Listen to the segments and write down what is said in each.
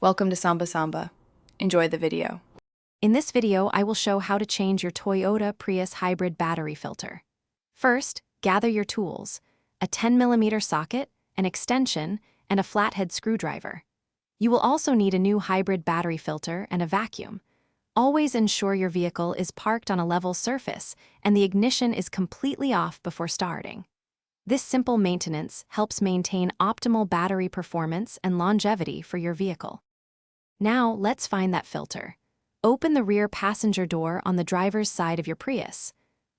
Welcome to Samba Samba. Enjoy the video. In this video, I will show how to change your Toyota Prius hybrid battery filter. First, gather your tools: a 10mm socket, an extension, and a flathead screwdriver. You will also need a new hybrid battery filter and a vacuum. Always ensure your vehicle is parked on a level surface and the ignition is completely off before starting. This simple maintenance helps maintain optimal battery performance and longevity for your vehicle. Now, let's find that filter. Open the rear passenger door on the driver's side of your Prius.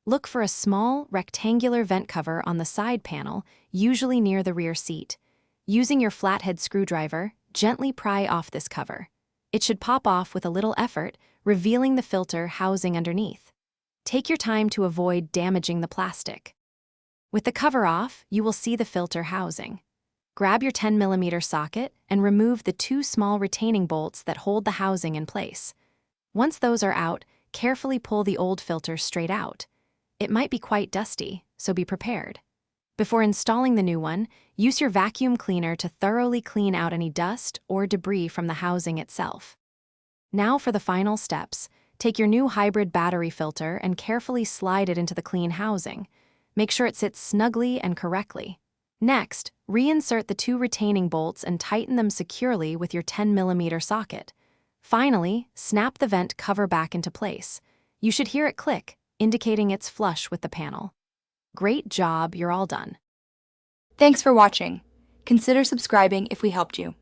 Look for a small, rectangular vent cover on the side panel, usually near the rear seat. Using your flathead screwdriver, gently pry off this cover. It should pop off with a little effort, revealing the filter housing underneath. Take your time to avoid damaging the plastic. With the cover off, you will see the filter housing. Grab your 10mm socket and remove the two small retaining bolts that hold the housing in place. Once those are out, carefully pull the old filter straight out. It might be quite dusty, so be prepared. Before installing the new one, use your vacuum cleaner to thoroughly clean out any dust or debris from the housing itself. Now for the final steps. Take your new hybrid battery filter and carefully slide it into the clean housing. Make sure it sits snugly and correctly. Next, reinsert the two retaining bolts and tighten them securely with your 10mm socket. Finally, snap the vent cover back into place. You should hear it click, indicating it's flush with the panel. Great job, you're all done. Thanks for watching. Consider subscribing if we helped you.